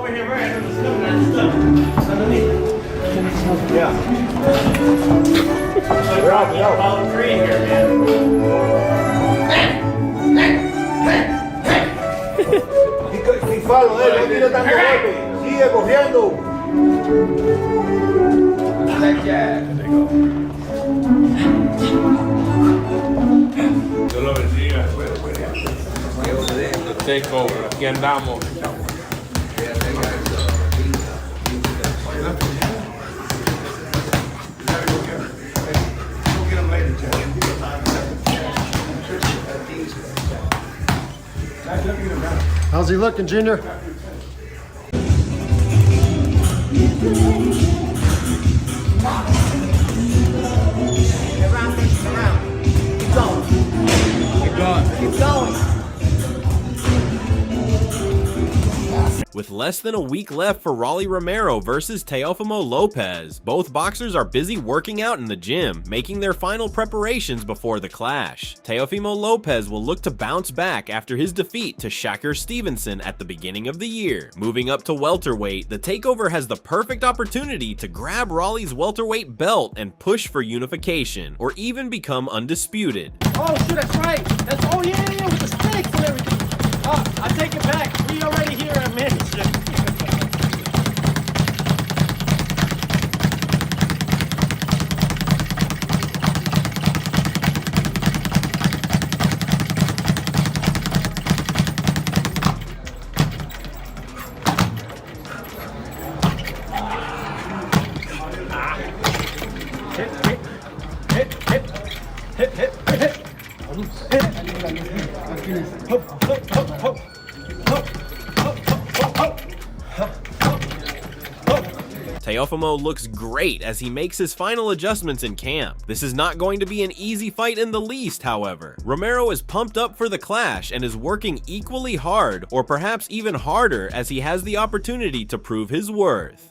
over here, right? I know the snow, that's stuff. Underneath. Yeah. So we're all three here, man. Y follow, no tira tanto golpe. Sigue cogiendo. Dios lo bendiga. Takeover, aquí andamos. How's he looking, Junior? Keep going. With less than a week left for Romero versus Teofimo Lopez, both boxers are busy working out in the gym, making their final preparations before the clash. Teofimo Lopez will look to bounce back after his defeat to Shakur Stevenson at the beginning of the year. Moving up to welterweight, the takeover has the perfect opportunity to grab Rolly's welterweight belt and push for unification, or even become undisputed. Oh, shit, that's right. That's, oh, yeah, with the sticks and everything. Oh, I take it back. We already here in a minute. Teofimo looks great as he makes his final adjustments in camp. This is not going to be an easy fight in the least, however. Romero is pumped up for the clash and is working equally hard, or perhaps even harder, as he has the opportunity to prove his worth.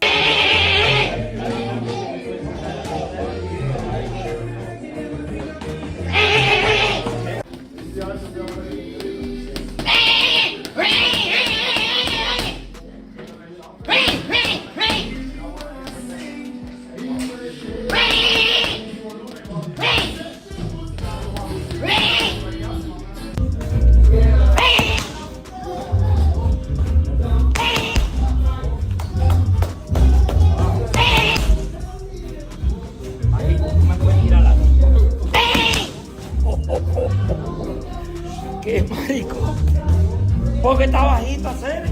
¡Qué marico! Porque está bajito, hacer.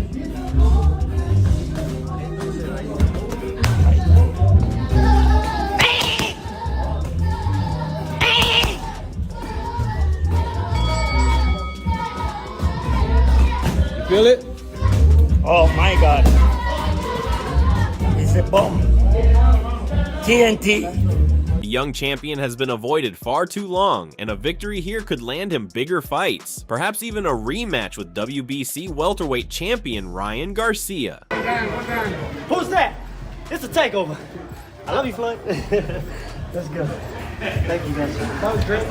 You feel it? Oh my God! It's a bomb. TNT. The young champion has been avoided far too long, and a victory here could land him bigger fights, perhaps even a rematch with WBC welterweight champion Ryan Garcia. Who's that? It's a takeover. I love you, Floyd. That's good. Thank you, guys. That was great.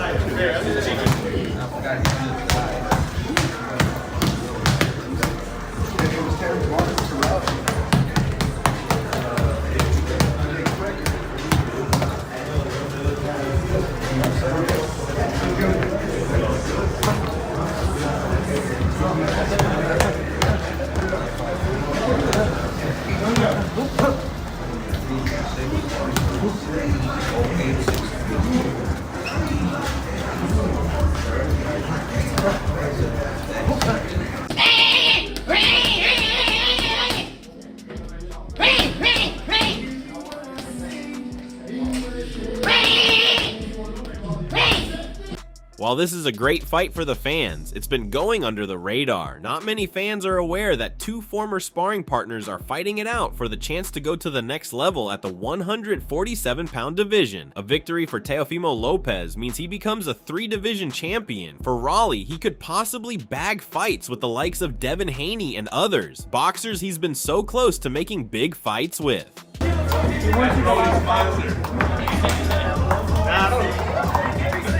While this is a great fight for the fans, it's been going under the radar. Not many fans are aware that two former sparring partners are fighting it out for the chance to go to the next level at the 147-pound division. A victory for Teofimo Lopez means he becomes a 3-division champion. For Rolly, he could possibly bag fights with the likes of Devin Haney and others, boxers he's been so close to making big fights with.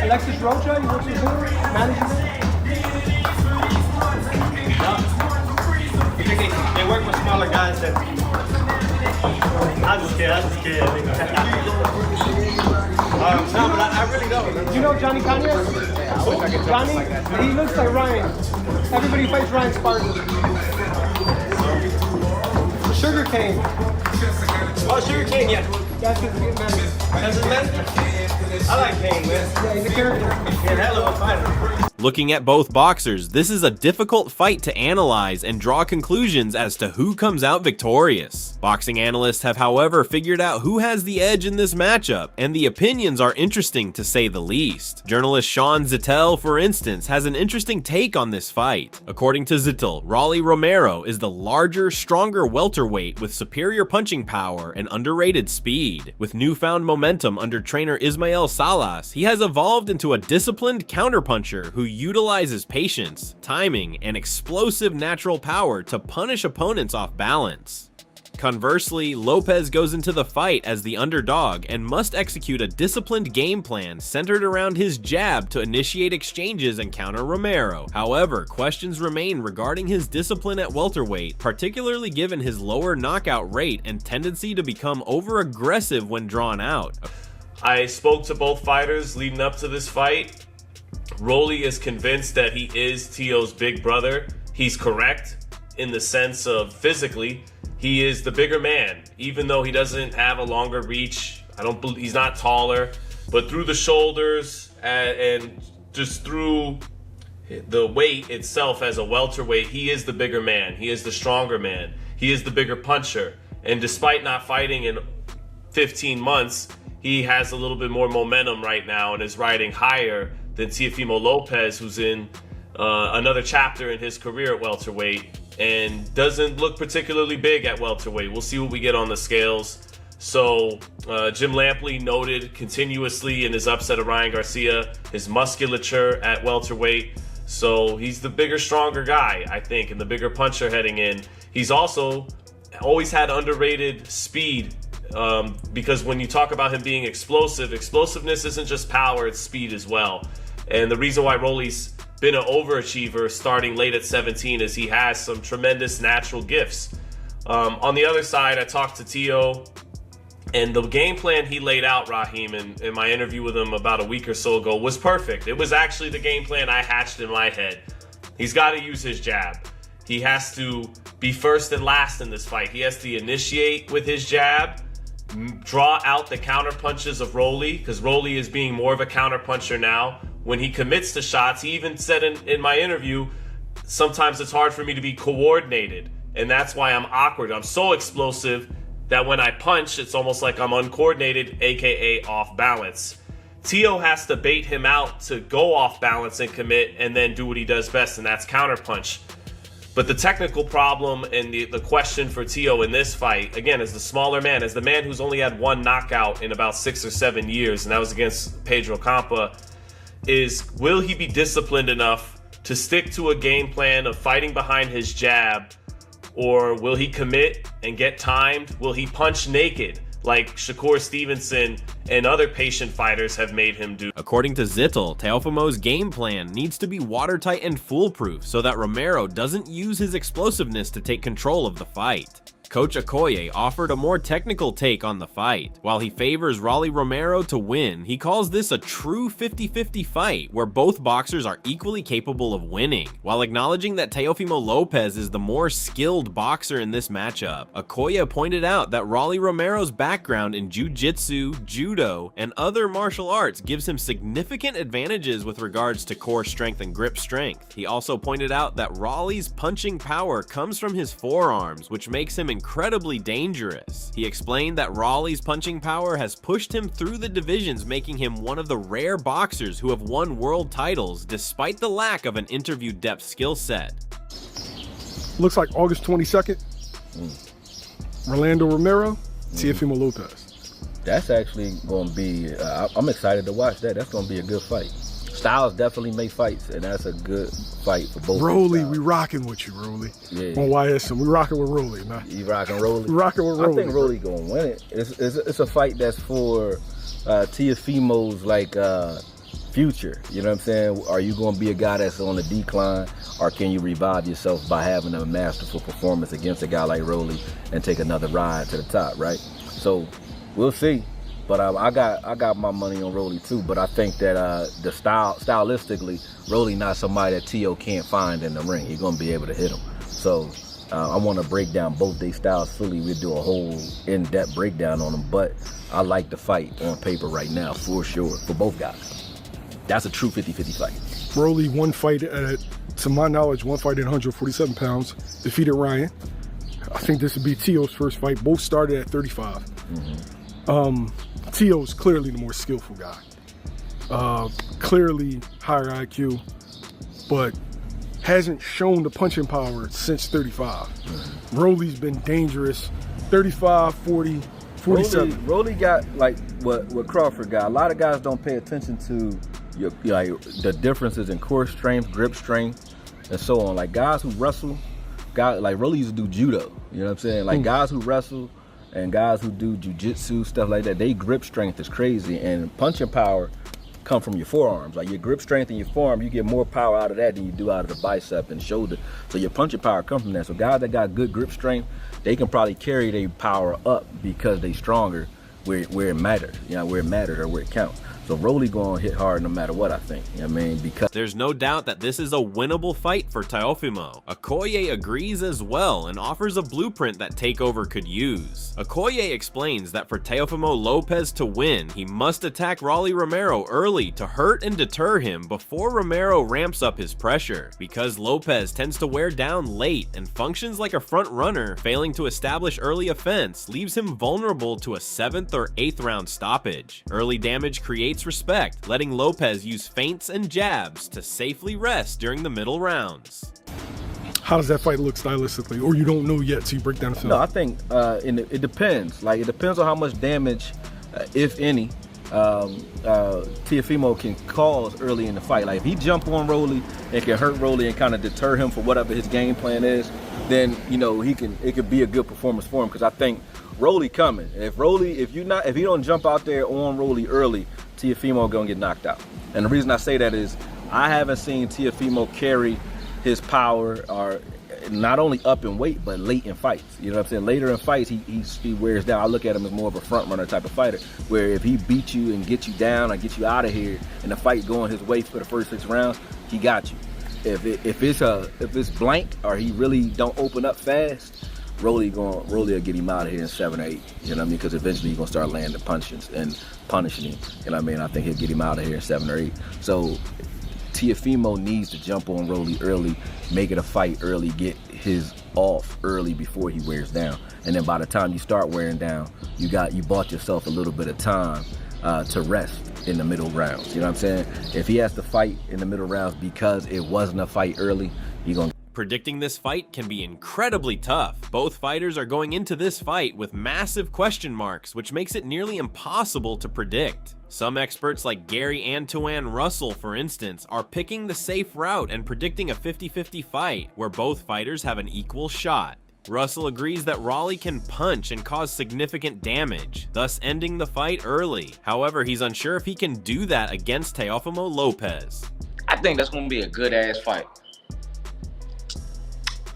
Alexis Rocha, you want to management? They work with smaller guys that. I'm just kidding. No, but I really don't. You know Johnny Kanye? Johnny? He looks like Ryan. Everybody fights Ryan Spartan. Sugar cane. Oh, sugar cane, yeah. That's his man. That's his man? I like Kane, man. Yeah, he's a character. Yeah, hell of a fighter. Looking at both boxers, this is a difficult fight to analyze and draw conclusions as to who comes out victorious. Boxing analysts have, however, figured out who has the edge in this matchup, and the opinions are interesting to say the least. Journalist Sean Zittel, for instance, has an interesting take on this fight. According to Zittel, Rolly Romero is the larger, stronger welterweight with superior punching power and underrated speed. With newfound momentum under trainer Ismael Salas, he has evolved into a disciplined counterpuncher who utilizes patience, timing, and explosive natural power to punish opponents off balance. Conversely, Lopez goes into the fight as the underdog and must execute a disciplined game plan centered around his jab to initiate exchanges and counter Romero. However, questions remain regarding his discipline at welterweight, particularly given his lower knockout rate and tendency to become over-aggressive when drawn out. I spoke to both fighters leading up to this fight. Rolly is convinced that he is Teo's big brother. He's correct in the sense of physically, he is the bigger man, even though he doesn't have a longer reach. He's not taller, but through the shoulders and just through the weight itself as a welterweight, he is the bigger man. He is the stronger man. He is the bigger puncher. And despite not fighting in 15 months, he has a little bit more momentum right now and is riding higher than Teofimo Lopez, who's in another chapter in his career at welterweight and doesn't look particularly big at welterweight. We'll see what we get on the scales. So Jim Lampley noted continuously in his upset of Ryan Garcia his musculature at welterweight. So he's the bigger, stronger guy, I think, and the bigger puncher heading in. He's also always had underrated speed. Because when you talk about him being explosive, explosiveness isn't just power, it's speed as well. And the reason why Rolly's been an overachiever starting late at 17 is he has some tremendous natural gifts. On the other side, I talked to Teo, and the game plan he laid out, Raheem, in my interview with him about a week or so ago was perfect. It was actually the game plan I hatched in my head. He's got to use his jab. He has to be first and last in this fight. He has to initiate with his jab, draw out the counter punches of Rolly, because Rolly is being more of a counter puncher now. When he commits to shots, he even said in my interview, sometimes it's hard for me to be coordinated, and that's why I'm awkward. I'm so explosive that when I punch, it's almost like I'm uncoordinated, aka off balance. Teo has to bait him out to go off balance and commit and then do what he does best, and that's counter punch. But the technical problem and the question for Teo in this fight, again, as the smaller man, as the man who's only had one knockout in about 6 or 7 years, and that was against Pedro Campa, is will he be disciplined enough to stick to a game plan of fighting behind his jab, or will he commit and get timed? Will he punch naked like Shakur Stevenson and other patient fighters have made him do? According to Zittel, Teofimo's game plan needs to be watertight and foolproof so that Romero doesn't use his explosiveness to take control of the fight. Coach Okoye offered a more technical take on the fight. While he favors Rolly Romero to win, he calls this a true 50-50 fight where both boxers are equally capable of winning. While acknowledging that Teofimo Lopez is the more skilled boxer in this matchup, Okoye pointed out that Rolly Romero's background in jiu-jitsu, judo, and other martial arts gives him significant advantages with regards to core strength and grip strength. He also pointed out that Rolly's punching power comes from his forearms, which makes him incredibly dangerous. He explained that Rolly's punching power has pushed him through the divisions, making him one of the rare boxers who have won world titles despite the lack of an interview depth skill set. Looks like August 22nd. Rolando Romero, Teofimo Lopez. That's actually going to be, I'm excited to watch that. That's going to be a good fight. Styles definitely make fights, and that's a good fight for both. Rolly, we rocking with you, Rolly. Yeah. On YSM, we rocking with Rolly, man. You rocking Rolly? We rocking with Rolly. I think Rolly going to win it. It's a fight that's for Teofimo's, like, future. You know what I'm saying? Are you going to be a guy that's on the decline, or can you revive yourself by having a masterful performance against a guy like Rolly and take another ride to the top, right? So we'll see. But I got my money on Rolly too. But I think that stylistically, Rolly not somebody that Tio can't find in the ring. He's gonna be able to hit him. So I want to break down both their styles fully. We'll do a whole in-depth breakdown on them. But I like the fight on paper right now for sure for both guys. That's a true 50-50 fight. Rolly to my knowledge, one fight at 147 pounds, defeated Ryan. I think this would be Tio's first fight. Both started at 35. Tio's clearly the more skillful guy. Clearly higher IQ, but hasn't shown the punching power since 35. Rolly's been dangerous. 35, 40, 47. Rolly got like what Crawford got. A lot of guys don't pay attention to the differences in core strength, grip strength, and so on. Like guys who wrestle, like Rolly used to do judo. You know what I'm saying? Like guys who wrestle and guys who do jiu-jitsu, stuff like that, they grip strength is crazy, and punching power come from your forearms. Like your grip strength in your forearm, you get more power out of that than you do out of the bicep and shoulder. So your punching power comes from that. So guys that got good grip strength, they can probably carry their power up because they stronger where it matters, where it matters or where it counts. So Rolly gonna hit hard no matter what, I think. You know what I mean? Because there's no doubt that this is a winnable fight for Teofimo. Okoye agrees as well and offers a blueprint that TakeOver could use. Okoye explains that for Teofimo Lopez to win, he must attack Rolly Romero early to hurt and deter him before Romero ramps up his pressure. Because Lopez tends to wear down late and functions like a front runner, failing to establish early offense leaves him vulnerable to a 7th or 8th round stoppage. Early damage creates respect, letting Lopez use feints and jabs to safely rest during the middle rounds. How does that fight look stylistically? Or you don't know yet, so you break down the film? No, I think it depends. Like, it depends on how much damage, if any, Teofimo can cause early in the fight. Like, if he jump on Rolly and can hurt Rolly and kind of deter him for whatever his game plan is, then, it could be a good performance for him, because I think Rolly coming. If he don't jump out there on Rolly early, Teofimo gonna get knocked out. And the reason I say that is I haven't seen Teofimo carry his power or not only up in weight but late in fights. You know what I'm saying? Later in fights he wears down. I look at him as more of a front runner type of fighter, where if he beat you and get you down or get you out of here and the fight going his way for the first 6 rounds, he got you. If it's blank or he really don't open up fast, Rolly will get him out of here in 7 or 8. You know what I mean? Because eventually he's gonna start landing punches and punishing him. You know what I mean? I think he'll get him out of here in 7 or 8. So Teofimo needs to jump on Rolly early, make it a fight early, get his off early before he wears down. And then by the time you start wearing down, you bought yourself a little bit of time to rest in the middle rounds. You know what I'm saying? If he has to fight in the middle rounds because it wasn't a fight early, you're gonna. Predicting this fight can be incredibly tough. Both fighters are going into this fight with massive question marks, which makes it nearly impossible to predict. Some experts like Gary Antoine Russell, for instance, are picking the safe route and predicting a 50-50 fight, where both fighters have an equal shot. Russell agrees that Rolly can punch and cause significant damage, thus ending the fight early. However, he's unsure if he can do that against Teofimo Lopez. I think that's going to be a good-ass fight.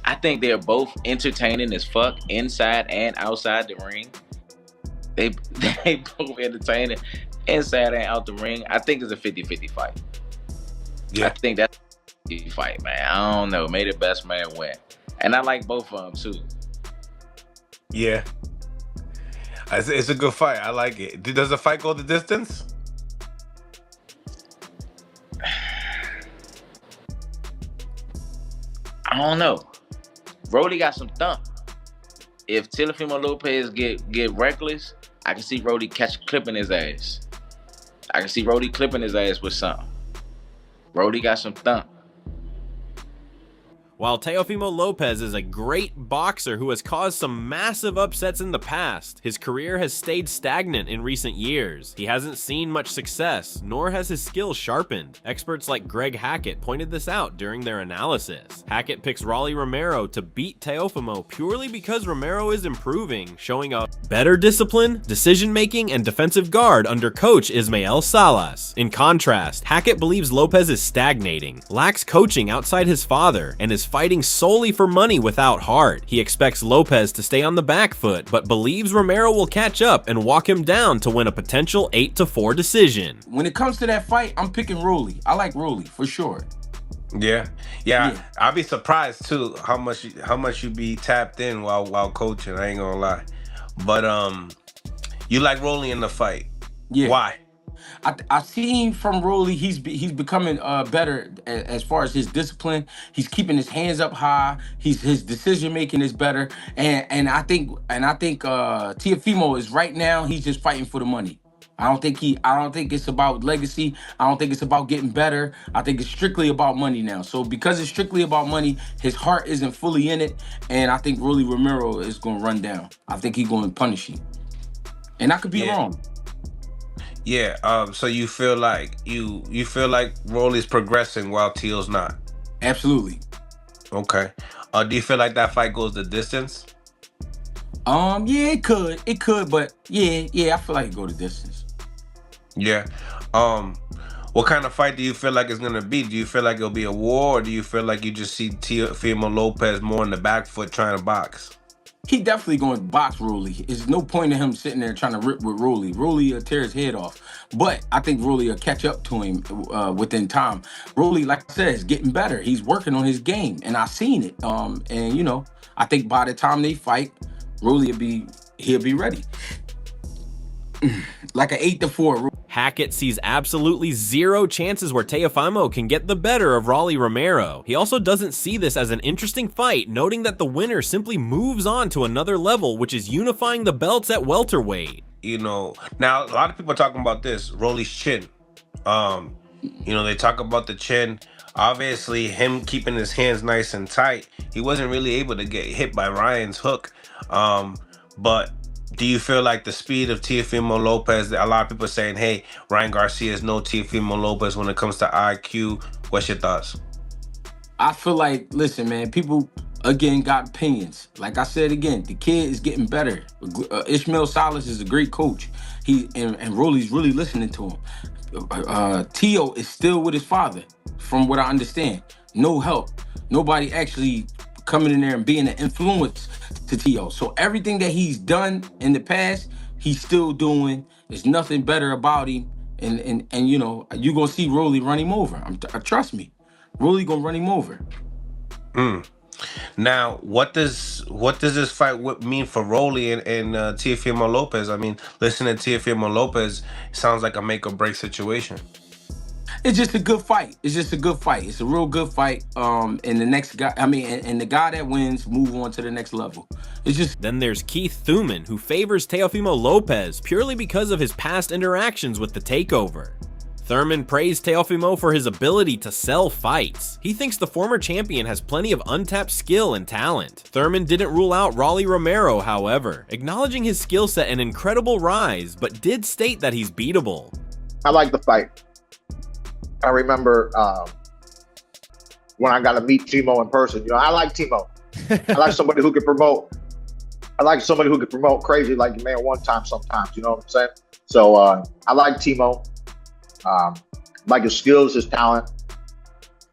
I think they're both entertaining as fuck inside and outside the ring. They both entertaining inside and out the ring. I think it's a 50-50 fight. Yeah. I think that's a 50-50 fight, man. I don't know. May the best man win. And I like both of them, too. Yeah. It's a good fight. I like it. Does the fight go the distance? I don't know. Rolly got some thump. If Teofimo Lopez get reckless, I can see Rolly clipping his ass. I can see Rolly clipping his ass with something. Rolly got some thump. While Teofimo Lopez is a great boxer who has caused some massive upsets in the past, his career has stayed stagnant in recent years. He hasn't seen much success, nor has his skills sharpened. Experts like Greg Hackett pointed this out during their analysis. Hackett picks Rolly Romero to beat Teofimo purely because Romero is improving, showing a better discipline, decision-making, and defensive guard under coach Ismael Salas. In contrast, Hackett believes Lopez is stagnating, lacks coaching outside his father, and is fighting solely for money without heart. He expects Lopez to stay on the back foot, but believes Romero will catch up and walk him down to win a potential 8-4 decision. When it comes to that fight, I'm picking Rolly. I like Rolly for sure. Yeah. I'd be surprised too how much you be tapped in while coaching. I ain't gonna lie, but you like Rolly in the fight. Yeah. Why? I seen from Rolly, he's becoming better as far as his discipline. He's keeping his hands up high. His decision making is better, and I think Teofimo is right now. He's just fighting for the money. I don't think it's about legacy. I don't think it's about getting better. I think it's strictly about money now. So because it's strictly about money, his heart isn't fully in it, and I think Rolly Romero is going to run down. I think he's going to punish him, and I could be wrong. Yeah. So you feel like you feel like Rolly's progressing while Teal's not? Absolutely. Okay. Do you feel like that fight goes the distance? Yeah, it could, but yeah, I feel like it go the distance. Yeah. What kind of fight do you feel like it's gonna be? Do you feel like it'll be a war, or do you feel like you just see Teofimo Lopez more in the back foot trying to box? He definitely going to box Rolly. There's no point in him sitting there trying to rip with Rolly. Rolly will tear his head off. But I think Rolly will catch up to him within time. Rolly, like I said, is getting better. He's working on his game, and I've seen it. And you know, I think by the time they fight, Rolly he'll be ready. Like an 8-4. Hackett sees absolutely zero chances where Teofimo can get the better of Rolly Romero. He also doesn't see this as an interesting fight, noting that the winner simply moves on to another level, which is unifying the belts at welterweight. You know, now a lot of people are talking about this, Rolly's chin. You know, they talk about the chin. Obviously, him keeping his hands nice and tight, he wasn't really able to get hit by Ryan's hook. But do you feel like the speed of Teofimo Lopez, a lot of people are saying, hey, Ryan Garcia is no Teofimo Lopez when it comes to IQ. What's your thoughts? I feel like, listen, man, people, again, got opinions. Like I said again, the kid is getting better. Ismael Salas is a great coach. And Rolly's really listening to him. Teo is still with his father, from what I understand. No help. Nobody actually coming in there and being an influence to Teo. So everything that he's done in the past, he's still doing. There's nothing better about him. And you know, you're going to see Rolly run him over. Trust me. Rolly going to run him over. Now, what does this fight mean for Rolly and Teofimo Lopez? I mean, listening to Teofimo Lopez sounds like a make or break situation. It's just a good fight. It's just a good fight. It's a real good fight. And the next guy, and the guy that wins move on to the next level. It's just. Then there's Keith Thuman, who favors Teofimo Lopez purely because of his past interactions with the Takeover. Thurman praised Teofimo for his ability to sell fights. He thinks the former champion has plenty of untapped skill and talent. Thurman didn't rule out Rolly Romero, however, acknowledging his skill set and incredible rise, but did state that he's beatable. I like the fight. I remember when I got to meet Timo in person. You know, I like Timo. I like somebody who can promote. I like somebody who can promote crazy like your man one time sometimes. You know what I'm saying? So I like Timo. Like his skills, his talent.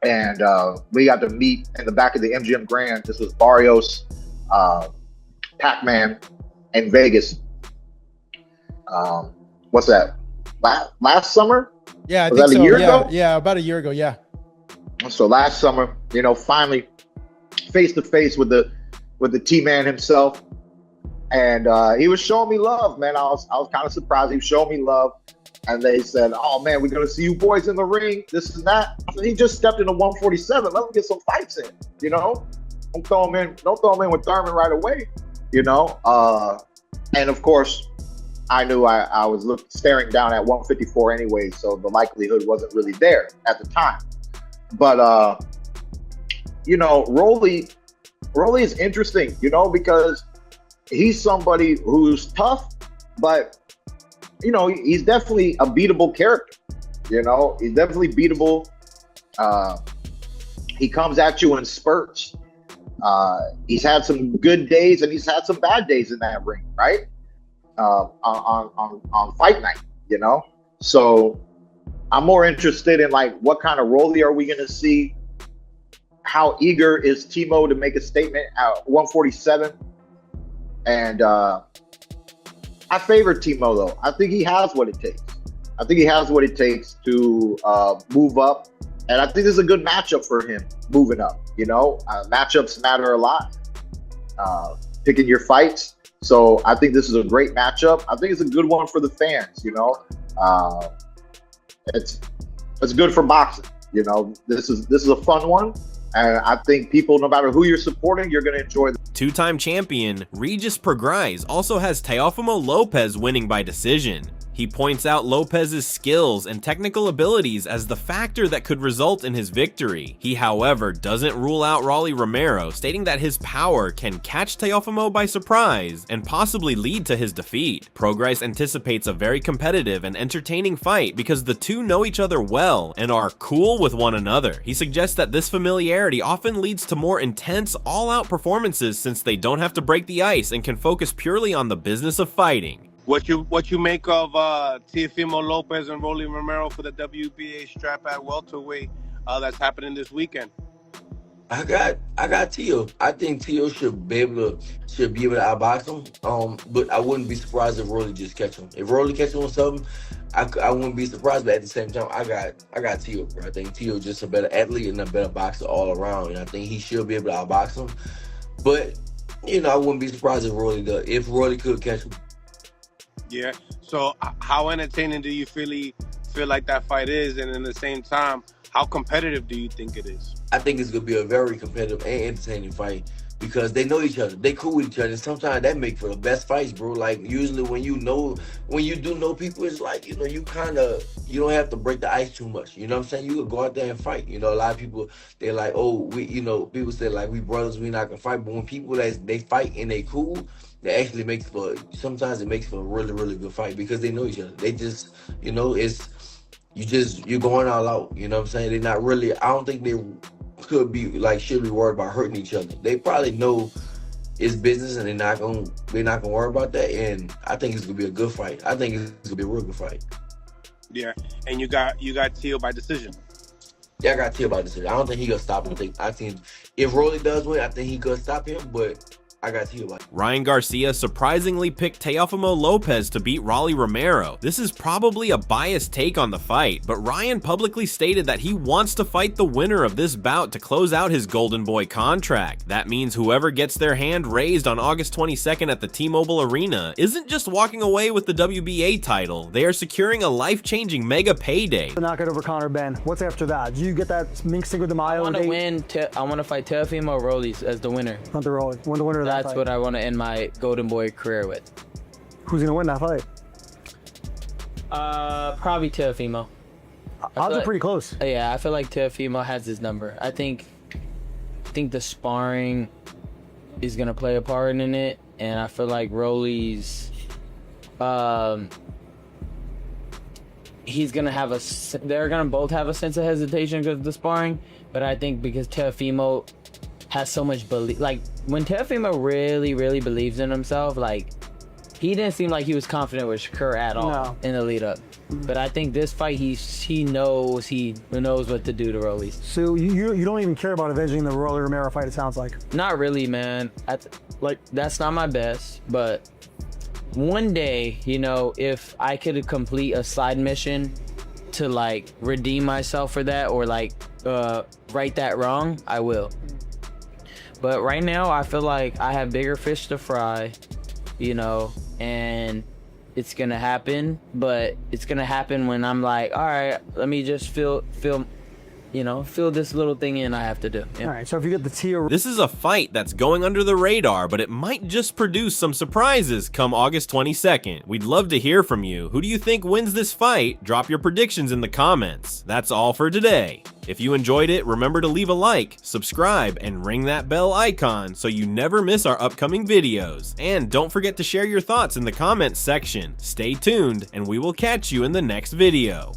And we got to meet in the back of the MGM Grand. This was Barrios, Pac-Man, in Vegas. What's that? Last summer? Yeah, I was think that so. A year ago? Yeah, about a year ago. Yeah. So last summer, you know, finally face to face with the T-Man himself, and he was showing me love, man. I was kind of surprised. He was showing me love, and they said, "Oh man, we're gonna see you boys in the ring. This and that." So he just stepped into 147. Let him get some fights in. You know, don't throw him in with Thurman right away. You know, and of course, I knew I was staring down at 154 anyway, so the likelihood wasn't really there at the time. But you know, Rolly is interesting, you know, because he's somebody who's tough, but you know, he's definitely a beatable character. You know, he's definitely beatable. He comes at you in spurts. He's had some good days and he's had some bad days in that ring, right? On fight night, you know. So I'm more interested in like what kind of Rolly are we going to see? How eager is Timo to make a statement at 147? And I favor Timo though. I think he has what it takes. I think he has what it takes to move up, and I think this is a good matchup for him moving up. You know, matchups matter a lot. Picking your fights, so I think this is a great matchup. I think it's a good one for the fans. You know, it's good for boxing. You know, this is a fun one. And I think people, no matter who you're supporting, you're going to enjoy them. Two-time champion Regis Prograis also has Teofimo Lopez winning by decision. He points out Lopez's skills and technical abilities as the factor that could result in his victory. He, however, doesn't rule out Rolly Romero, stating that his power can catch Teofimo by surprise and possibly lead to his defeat. Prograis anticipates a very competitive and entertaining fight because the two know each other well and are cool with one another. He suggests that this familiarity often leads to more intense, all-out performances since they don't have to break the ice and can focus purely on the business of fighting. What you make of Teofimo Lopez and Rolly Romero for the WBA strap at welterweight that's happening this weekend? I got Teo. I think Teo should be able to outbox him. But I wouldn't be surprised if Rolly just catch him. If Rolly catch him on something, I wouldn't be surprised. But at the same time, I got Teo, bro. I think Teo just a better athlete and a better boxer all around, and I think he should be able to outbox him. But you know, I wouldn't be surprised if Rolly does. If Rolly could catch him. Yeah. So how entertaining do you feel like that fight is, and in the same time, how competitive do you think it is? I think it's gonna be a very competitive and entertaining fight because they know each other. They cool with each other. And sometimes that make for the best fights, bro. Like usually when you do know people, it's like, you know, you don't have to break the ice too much. You know what I'm saying? You could go out there and fight. You know, a lot of people, they're like, oh, people say like we brothers, we not gonna fight. But when people they fight and they cool, it actually makes for a really, really good fight because they know each other. They just, you know, you're going all out. You know what I'm saying? They're not really, I don't think they should be worried about hurting each other. They probably know it's business and they're not gonna worry about that. And I think it's gonna be a good fight. I think it's gonna be a real good fight. Yeah. And you got Teo by decision. Yeah, I got Teo by decision. I don't think he gonna stop him. I think if Rolly does win, I think he could stop him, but I got Teo. Ryan Garcia surprisingly picked Teofimo Lopez to beat Rolly Romero. This is probably a biased take on the fight, but Ryan publicly stated that he wants to fight the winner of this bout to close out his Golden Boy contract. That means whoever gets their hand raised on August 22nd at the T-Mobile Arena isn't just walking away with the WBA title, they are securing a life-changing mega payday. Knock it over Conor Ben. What's after that? Do you get that Mink Cinco de Mayo? I want to win. I want to fight Teofimo Rolly as the winner. Not the Rolly. Win the winner of that. That's what I want to end my Golden Boy career with. Who's gonna win that fight? Probably Teofimo. Odds are pretty close. Yeah, I feel like Teofimo has his number. I think the sparring is gonna play a part in it, and I feel like Rolly's, he's gonna have they're gonna both have a sense of hesitation because of the sparring, but I think because Teofimo has so much belief, like when Teofimo really, really believes in himself, like he didn't seem like he was confident with Shakur at all in the lead up. But I think this fight, he knows what to do to Rolly. So you don't even care about avenging the Rolly Romero fight, it sounds like. Not really, man. That's not my best, but one day, you know, if I could complete a side mission to like redeem myself for that or like right that wrong, I will. But right now, I feel like I have bigger fish to fry, you know, and it's gonna happen. But it's gonna happen when I'm like, all right, let me just feel you know, fill this little thing in I have to do. Yeah. All right, so if you get the Teo, This is a fight that's going under the radar, but it might just produce some surprises come August 22nd. We'd love to hear from you. Who do you think wins this fight? Drop your predictions in the comments. That's all for today. If you enjoyed it, remember to leave a like, subscribe, and ring that bell icon so you never miss our upcoming videos. And don't forget to share your thoughts in the comments section. Stay tuned, and we will catch you in the next video.